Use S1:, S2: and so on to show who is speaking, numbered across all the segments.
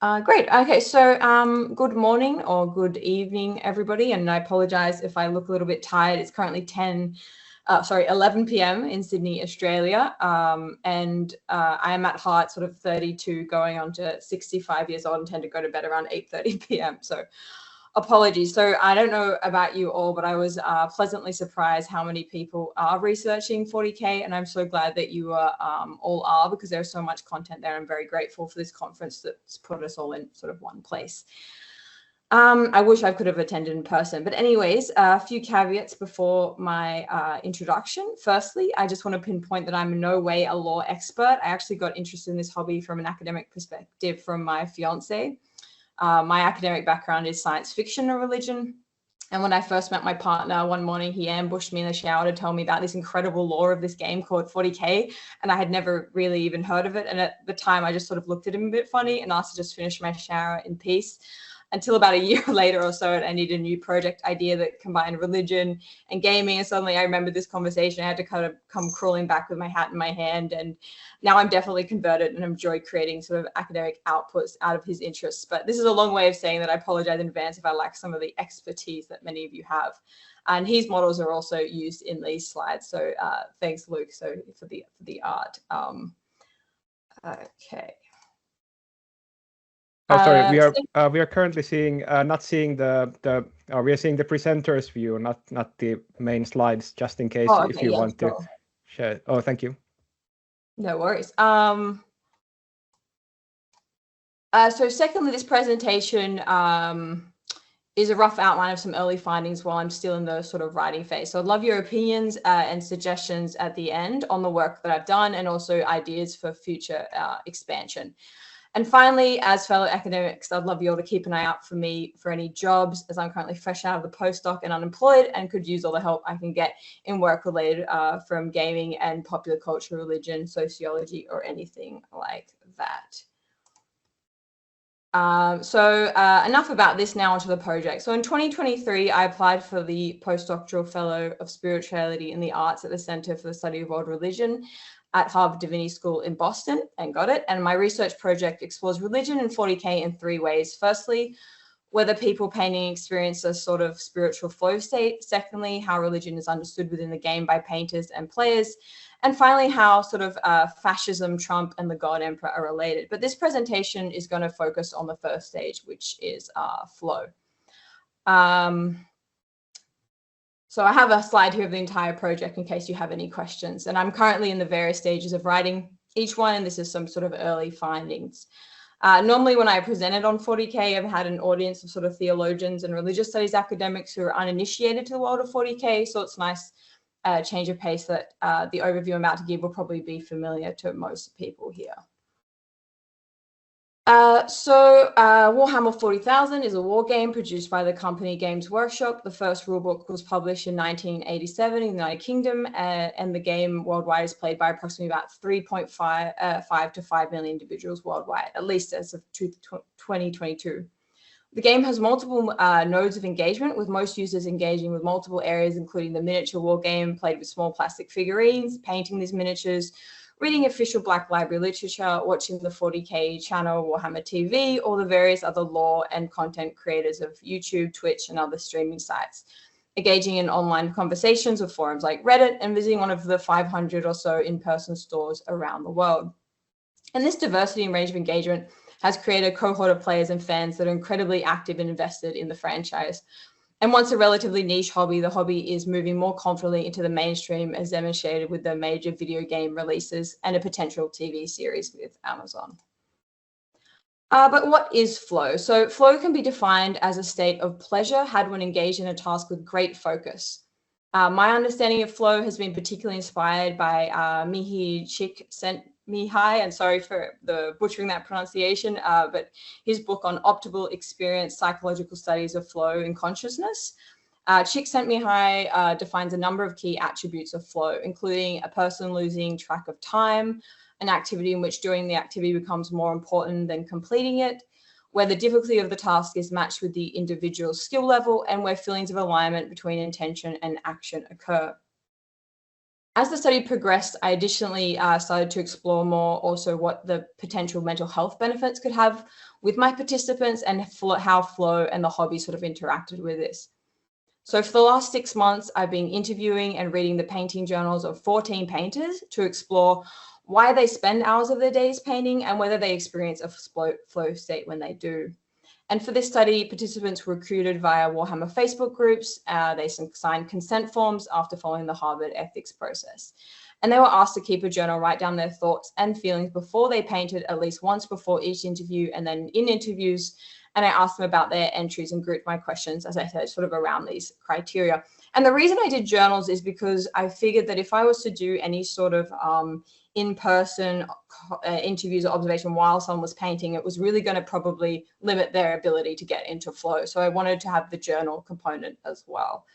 S1: Great. Okay, so good morning or good evening, everybody. And I apologize if I look a little bit tired. It's currently 11 p.m. in Sydney, Australia. And I am at heart sort of 32 going on to 65 years old and tend to go to bed around 8:30 p.m. So apologies. So I don't know about you all, but I was pleasantly surprised how many people are researching 40k, and I'm so glad that you all are, because there's so much content there. I'm very grateful for this conference that's put us all in sort of one place. I wish I could have attended in person, but anyways, a few caveats before my introduction. Firstly, I just want to pinpoint that I'm in no way a law expert. I actually got interested in this hobby from an academic perspective from my fiance. My academic background is science fiction and religion. And when I first met my partner one morning, he ambushed me in the shower to tell me about this incredible lore of this game called 40k. And I had never really even heard of it. And at the time, I just sort of looked at him a bit funny and asked to just finish my shower in peace. Until about a year later or so, I needed a new project idea that combined religion and gaming. And suddenly I remembered this conversation. I had to kind of come crawling back with my hat in my hand. And now I'm definitely converted and enjoy creating sort of academic outputs out of his interests. But this is a long way of saying that I apologize in advance if I lack some of the expertise that many of you have. And his models are also used in these slides. So thanks, Luke, for the art. Okay.
S2: Oh, sorry. We are currently seeing not seeing we are seeing the presenter's view, not the main slides, just in case if you want to share. Oh, thank you.
S1: No worries. So secondly, this presentation is a rough outline of some early findings while I'm still in the sort of writing phase. So I'd love your opinions and suggestions at the end on the work that I've done, and also ideas for future expansion. And finally, as fellow academics, I'd love you all to keep an eye out for me for any jobs, as I'm currently fresh out of the postdoc and unemployed and could use all the help I can get in work related from gaming and popular culture, religion, sociology, or anything like that. Enough about this, now onto the project. So in 2023, I applied for the postdoctoral fellow of spirituality in the arts at the Center for the Study of World Religion at Harvard Divinity School in Boston, and got it. And my research project explores religion in 40k in three ways. Firstly, whether people painting experience a sort of spiritual flow state. Secondly, how religion is understood within the game by painters and players. And finally, how sort of fascism, Trump, and the God Emperor are related. But this presentation is going to focus on the first stage, which is flow. So I have a slide here of the entire project in case you have any questions. And I'm currently in the various stages of writing each one, and this is some sort of early findings. Normally when I presented on 40k, I've had an audience of sort of theologians and religious studies academics who are uninitiated to the world of 40k. So it's nice change of pace that the overview I'm about to give will probably be familiar to most people here. Warhammer 40,000 is a war game produced by the company Games Workshop. The first rulebook was published in 1987 in the United Kingdom, and the game worldwide is played by approximately about 3.5 to 5 million individuals worldwide, at least as of 2022. The game has multiple nodes of engagement, with most users engaging with multiple areas, including the miniature war game played with small plastic figurines, painting these miniatures, reading official Black Library literature, watching the 40k channel Warhammer TV, or the various other lore and content creators of YouTube, Twitch, and other streaming sites, engaging in online conversations with forums like Reddit, and visiting one of the 500 or so in-person stores around the world. And this diversity and range of engagement has created a cohort of players and fans that are incredibly active and invested in the franchise. And once a relatively niche hobby, the hobby is moving more confidently into the mainstream, as demonstrated with the major video game releases and a potential TV series with Amazon. But what is flow? So flow can be defined as a state of pleasure had when engaged in a task with great focus. My understanding of flow has been particularly inspired by Mihi Csikszentmihalyi, and sorry for butchering that pronunciation, but his book on optimal experience, psychological studies of flow and consciousness. Csikszentmihalyi defines a number of key attributes of flow, including a person losing track of time, an activity in which doing the activity becomes more important than completing it, where the difficulty of the task is matched with the individual skill level, and where feelings of alignment between intention and action occur. As the study progressed, I additionally started to explore more also what the potential mental health benefits could have with my participants and how flow and the hobby sort of interacted with this. So for the last 6 months, I've been interviewing and reading the painting journals of 14 painters to explore why they spend hours of their days painting and whether they experience a flow state when they do. And for this study, participants were recruited via Warhammer Facebook groups. They signed consent forms after following the Harvard ethics process. And they were asked to keep a journal, write down their thoughts and feelings before they painted at least once before each interview, and then in interviews. And I asked them about their entries and grouped my questions, as I said, sort of around these criteria. And the reason I did journals is because I figured that if I was to do any sort of in-person interviews or observation while someone was painting, it was really going to probably limit their ability to get into flow. So I wanted to have the journal component as well.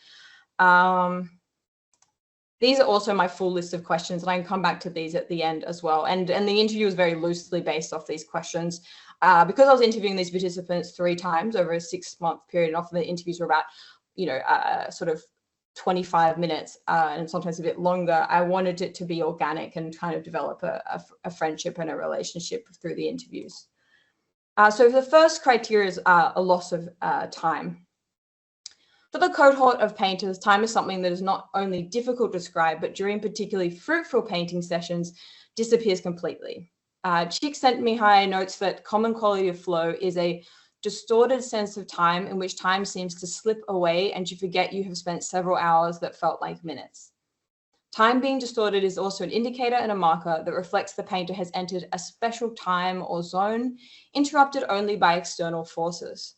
S1: These are also my full list of questions, and I can come back to these at the end as well. And the interview was very loosely based off these questions. Because I was interviewing these participants 3 times over a 6-month period, and often the interviews were about, sort of 25 minutes and sometimes a bit longer, I wanted it to be organic and kind of develop a friendship and a relationship through the interviews. So the first criteria is a loss of time. For the cohort of painters, time is something that is not only difficult to describe, but during particularly fruitful painting sessions, disappears completely. Csikszentmihalyi notes that common quality of flow is a distorted sense of time in which time seems to slip away and you forget you have spent several hours that felt like minutes. Time being distorted is also an indicator and a marker that reflects the painter has entered a special time or zone, interrupted only by external forces.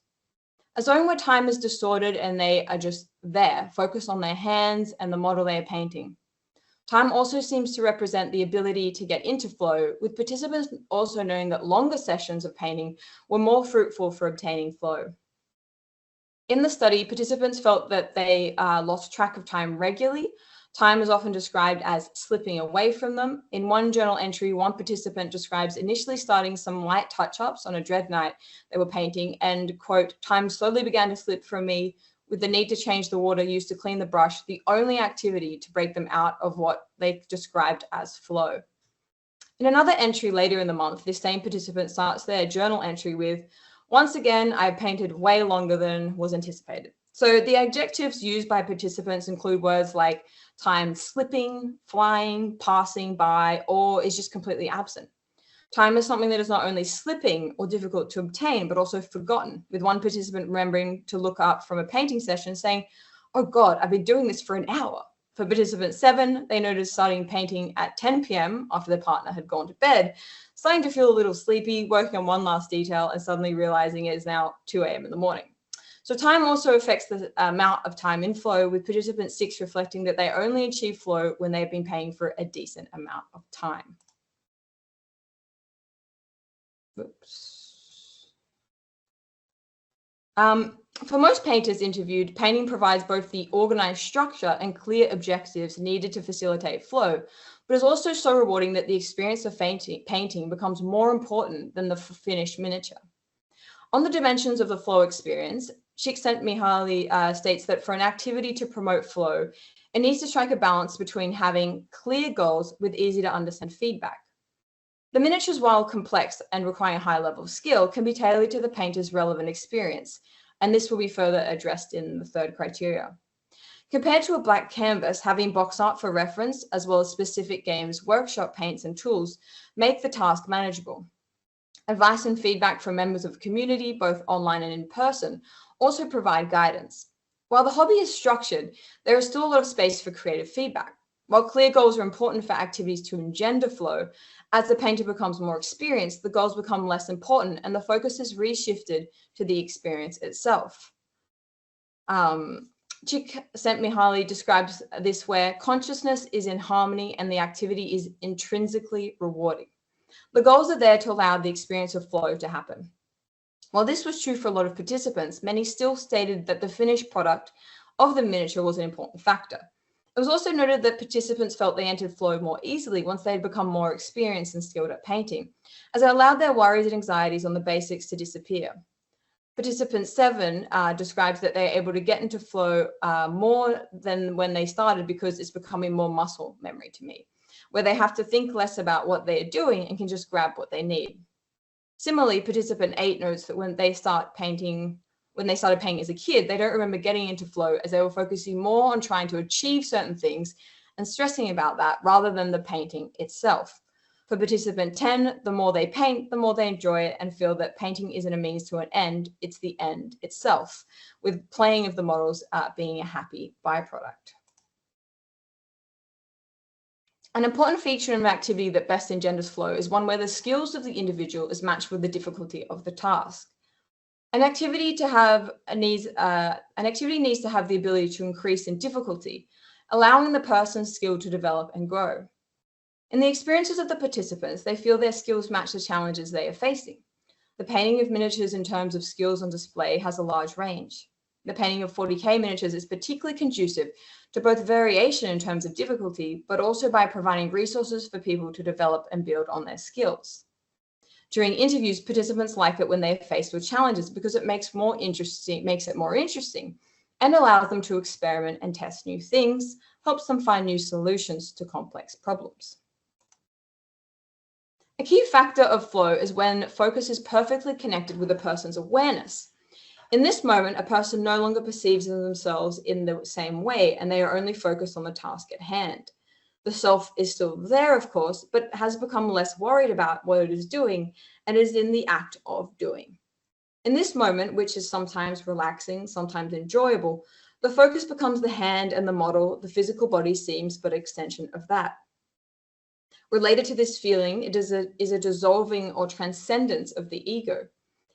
S1: A zone where time is distorted and they are just there, focused on their hands and the model they are painting. Time also seems to represent the ability to get into flow, with participants also knowing that longer sessions of painting were more fruitful for obtaining flow. In the study, participants felt that they lost track of time regularly. Time is often described as slipping away from them. In one journal entry, one participant describes initially starting some light touch-ups on a dread night they were painting and, quote, time slowly began to slip from me, with the need to change the water used to clean the brush, the only activity to break them out of what they described as flow. In another entry later in the month, this same participant starts their journal entry with, once again, I painted way longer than was anticipated. So the adjectives used by participants include words like time slipping, flying, passing by, or is just completely absent. Time is something that is not only slipping or difficult to obtain, but also forgotten, with one participant remembering to look up from a painting session saying, oh God, I've been doing this for an hour. For participant 7, they noticed starting painting at 10 p.m. after their partner had gone to bed, starting to feel a little sleepy, working on one last detail, and suddenly realizing it is now 2 a.m. in the morning. So time also affects the amount of time in flow, with participant 6 reflecting that they only achieve flow when they've been paying for a decent amount of time. Oops. For most painters interviewed, painting provides both the organized structure and clear objectives needed to facilitate flow, but it's also so rewarding that the experience of painting becomes more important than the finished miniature. On the dimensions of the flow experience, Csikszentmihalyi states that for an activity to promote flow, it needs to strike a balance between having clear goals with easy to understand feedback. The miniatures, while complex and requiring a high level of skill, can be tailored to the painter's relevant experience, and this will be further addressed in the third criteria. Compared to a blank canvas, having box art for reference, as well as specific games, workshop paints, and tools, make the task manageable. Advice and feedback from members of the community, both online and in person, also provide guidance. While the hobby is structured, there is still a lot of space for creative feedback. While clear goals are important for activities to engender flow, as the painter becomes more experienced, the goals become less important and the focus is reshifted to the experience itself. Csikszentmihalyi describes this where consciousness is in harmony and the activity is intrinsically rewarding. The goals are there to allow the experience of flow to happen. While this was true for a lot of participants, many still stated that the finished product of the miniature was an important factor. It was also noted that participants felt they entered flow more easily once they had become more experienced and skilled at painting, as it allowed their worries and anxieties on the basics to disappear. Participant 7 describes that they're able to get into flow more than when they started because it's becoming more muscle memory to me, where they have to think less about what they're doing and can just grab what they need. Similarly, participant 8 notes that when they started painting as a kid, they don't remember getting into flow as they were focusing more on trying to achieve certain things and stressing about that rather than the painting itself. For participant 10, the more they paint, the more they enjoy it and feel that painting isn't a means to an end, it's the end itself, with playing of the models being a happy byproduct. An important feature of an activity that best engenders flow is one where the skills of the individual is matched with the difficulty of the task. An activity needs to have the ability to increase in difficulty, allowing the person's skill to develop and grow. In the experiences of the participants, they feel their skills match the challenges they are facing. The painting of miniatures in terms of skills on display has a large range. The painting of 40k miniatures is particularly conducive to both variation in terms of difficulty, but also by providing resources for people to develop and build on their skills. During interviews, participants like it when they are faced with challenges because it makes it more interesting and allows them to experiment and test new things, helps them find new solutions to complex problems. A key factor of flow is when focus is perfectly connected with a person's awareness. In this moment, a person no longer perceives themselves in the same way, and they are only focused on the task at hand. The self is still there, of course, but has become less worried about what it is doing and is in the act of doing. In this moment, which is sometimes relaxing, sometimes enjoyable, the focus becomes the hand and the model. The physical body seems but an extension of that. Related to this feeling, it is a dissolving or transcendence of the ego.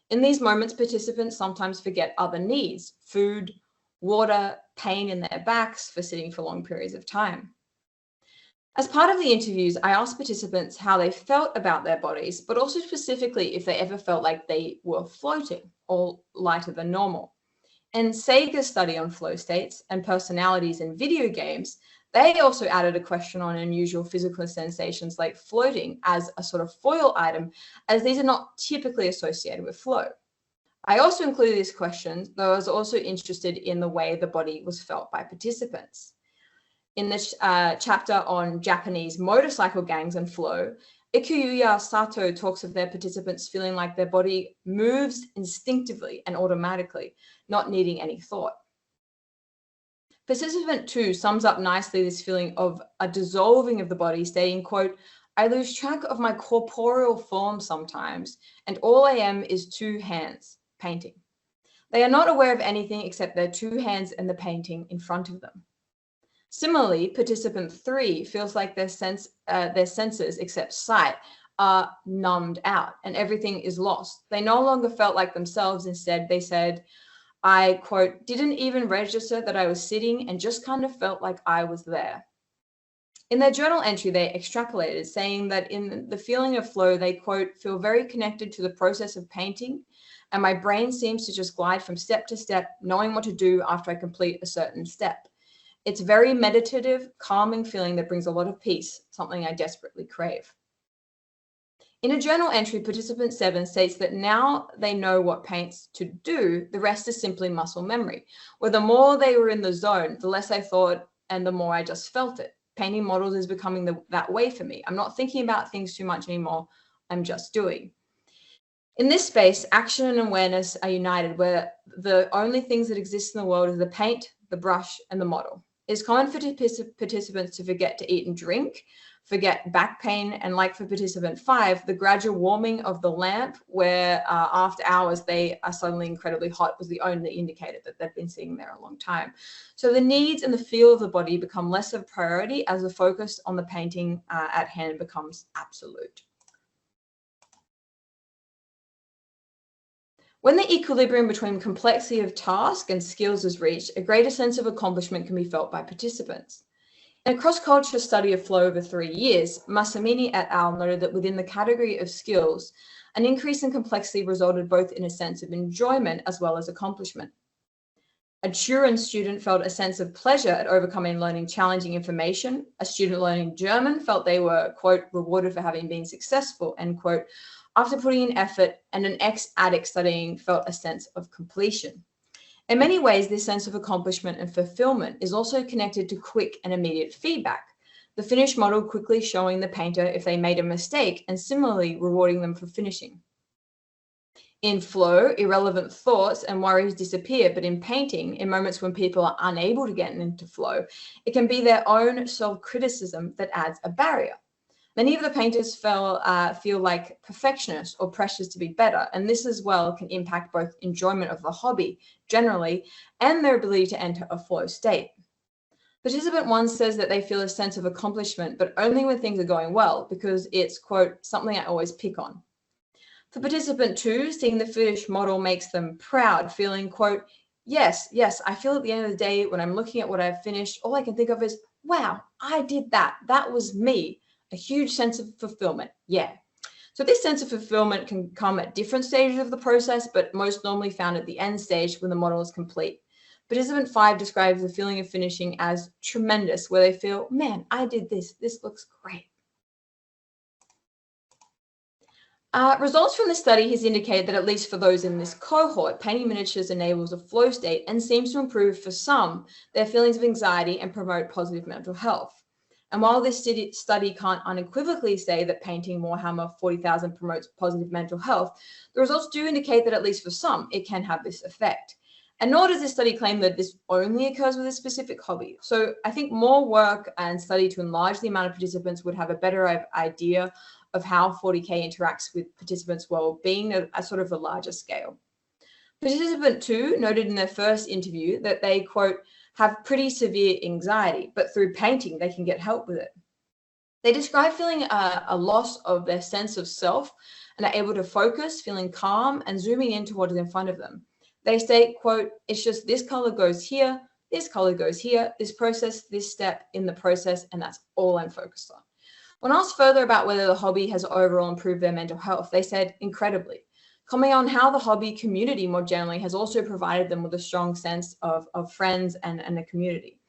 S1: In these moments, participants sometimes forget other needs, food, water, pain in their backs for sitting for long periods of time. As part of the interviews, I asked participants how they felt about their bodies, but also specifically if they ever felt like they were floating or lighter than normal. In Sager's study on flow states and personalities in video games, they also added a question on unusual physical sensations like floating as a sort of foil item, as these are not typically associated with flow. I also included this question, though I was also interested in the way the body was felt by participants. In this chapter on Japanese motorcycle gangs and flow, Ikuya Sato talks of their participants feeling like their body moves instinctively and automatically, not needing any thought. Participant 2 sums up nicely this feeling of a dissolving of the body, stating, quote, "I lose track of my corporeal form sometimes, and all I am is two hands, painting. They are not aware of anything except their two hands and the painting in front of them." Similarly, participant 3 feels like their senses, except sight, are numbed out and everything is lost. They no longer felt like themselves. Instead, they said, I, quote, "didn't even register that I was sitting and just kind of felt like I was there." In their journal entry, they extrapolated, saying that in the feeling of flow, they, quote, "feel very connected to the process of painting, and my brain seems to just glide from step to step, knowing what to do after I complete a certain step. It's a very meditative, calming feeling that brings a lot of peace, something I desperately crave." In a journal entry, participant 7 states that now they know what paints to do, the rest is simply muscle memory, where the more they were in the zone, the less I thought and the more I just felt it. Painting models is becoming that way for me. I'm not thinking about things too much anymore. I'm just doing. In this space, action and awareness are united, where the only things that exist in the world is the paint, the brush, and the model. It's common for participants to forget to eat and drink, forget back pain, and like for participant 5, the gradual warming of the lamp, where after hours they are suddenly incredibly hot, was the only indicator that they've been sitting there a long time. So the needs and the feel of the body become less of a priority as the focus on the painting at hand becomes absolute. When the equilibrium between complexity of task and skills is reached, a greater sense of accomplishment can be felt by participants. In a cross-cultural study of flow over 3 years, Massimini et al. Noted that within the category of skills, an increase in complexity resulted both in a sense of enjoyment as well as accomplishment. A Turin student felt a sense of pleasure at overcoming and learning challenging information. A student learning German felt they were, quote, "rewarded for having been successful," end quote, After putting in effort, and an ex-addict studying felt a sense of completion. In many ways, this sense of accomplishment and fulfillment is also connected to quick and immediate feedback. The finished model quickly showing the painter if they made a mistake and similarly rewarding them for finishing. In flow, irrelevant thoughts and worries disappear, but in painting, in moments when people are unable to get into flow, it can be their own self-criticism that adds a barrier. Many of the painters feel like perfectionists or pressures to be better, and this as well can impact both enjoyment of the hobby generally and their ability to enter a flow state. Participant 1 says that they feel a sense of accomplishment, but only when things are going well, because it's, quote, something I always pick on. For participant 2, seeing the finished model makes them proud, feeling, quote, yes, I feel at the end of the day when I'm looking at what I've finished, all I can think of is, wow, I did that. That was me. A huge sense of fulfillment. Yeah. So this sense of fulfillment can come at different stages of the process, but most normally found at the end stage when the model is complete. Participant 5 describes the feeling of finishing as tremendous, where they feel, man, I did this. This looks great. Results from the study has indicated that at least for those in this cohort, painting miniatures enables a flow state and seems to improve for some their feelings of anxiety and promote positive mental health. And while this study can't unequivocally say that painting Warhammer 40,000 promotes positive mental health, the results do indicate that at least for some, it can have this effect. And nor does this study claim that this only occurs with a specific hobby. So I think more work and study to enlarge the amount of participants would have a better idea of how 40k interacts with participants' well-being at sort of a larger scale. Participant 2 noted in their first interview that they, quote, have pretty severe anxiety, but through painting, they can get help with it. They describe feeling a loss of their sense of self and are able to focus, feeling calm and zooming into what is in front of them. They state, quote, it's just this color goes here, this color goes here, this process, this step in the process, and that's all I'm focused on. When asked further about whether the hobby has overall improved their mental health, they said, incredibly. Commenting on how the hobby community more generally has also provided them with a strong sense of friends and a community.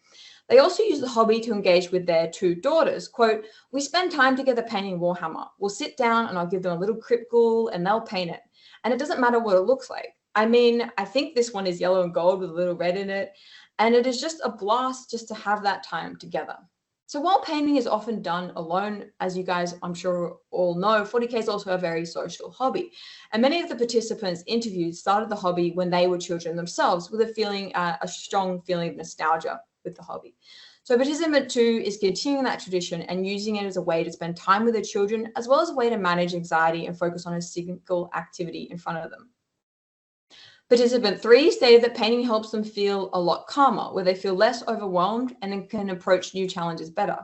S1: They also use the hobby to engage with their 2 daughters. Quote, we spend time together painting Warhammer. We'll sit down and I'll give them a little cryptgle and they'll paint it. And it doesn't matter what it looks like. I mean, I think this one is yellow and gold with a little red in it. And it is just a blast just to have that time together. So while painting is often done alone, as you guys, I'm sure all know, 40k is also a very social hobby. And many of the participants interviewed started the hobby when they were children themselves with a strong feeling of nostalgia with the hobby. So participant 2 is continuing that tradition and using it as a way to spend time with their children, as well as a way to manage anxiety and focus on a single activity in front of them. Participant 3 stated that painting helps them feel a lot calmer, where they feel less overwhelmed and can approach new challenges better.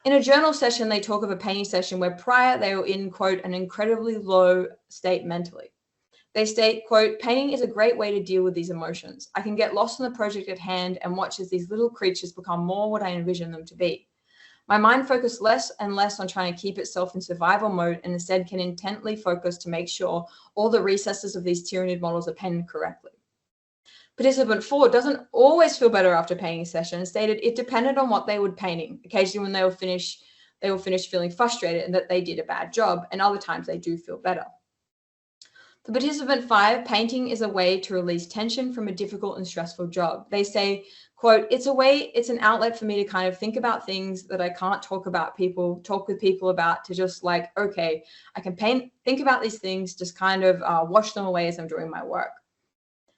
S1: In a journal session, they talk of a painting session where prior they were in, quote, an incredibly low state mentally. They state, quote, painting is a great way to deal with these emotions. I can get lost in the project at hand and watch as these little creatures become more what I envision them to be. My mind focused less and less on trying to keep itself in survival mode and instead can intently focus to make sure all the recesses of these Tyranid models are painted correctly. Participant 4 doesn't always feel better after painting session and stated it depended on what they were painting. Occasionally when they will finish feeling frustrated and that they did a bad job, and other times they do feel better. For participant 5, painting is a way to release tension from a difficult and stressful job. They say, quote, it's an outlet for me to kind of think about things that I can't talk with people about, to just like, okay, I can think about these things, just kind of wash them away as I'm doing my work.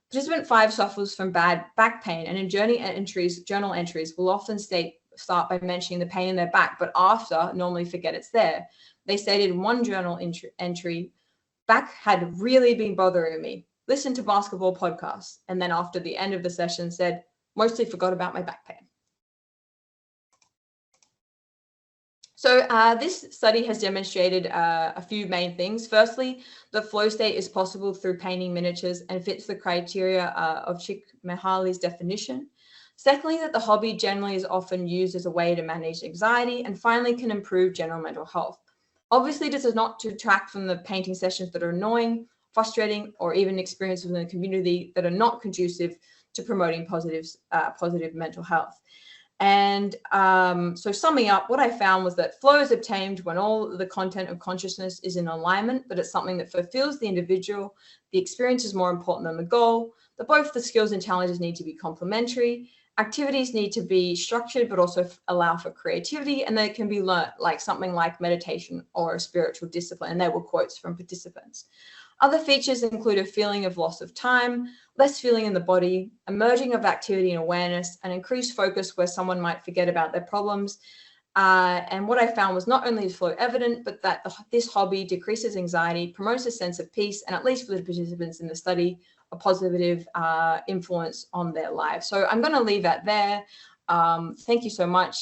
S1: Participant 5 suffers from bad back pain, and in journal entries will often start by mentioning the pain in their back, but after normally forget it's there. They stated in one journal entry, back had really been bothering me. Listen to basketball podcasts. And then after the end of the session said, mostly forgot about my back pain. So this study has demonstrated a few main things. Firstly, the flow state is possible through painting miniatures and fits the criteria of Csikszentmihalyi's definition. Secondly, that the hobby generally is often used as a way to manage anxiety, and finally can improve general mental health. Obviously, this is not to detract from the painting sessions that are annoying, frustrating, or even experiences within the community that are not conducive to promoting positive mental health. And so summing up, what I found was that flow is obtained when all the content of consciousness is in alignment, that it's something that fulfills the individual. The experience is more important than the goal, that both the skills and challenges need to be complementary. Activities need to be structured, but also allow for creativity, and they can be learnt, like something like meditation or a spiritual discipline. And they were quotes from participants. Other features include a feeling of loss of time, less feeling in the body, a merging of activity and awareness, and increased focus where someone might forget about their problems. And what I found was not only is flow evident, but that this hobby decreases anxiety, promotes a sense of peace, and at least for the participants in the study, a positive influence on their lives. So I'm going to leave that there. Thank you so much.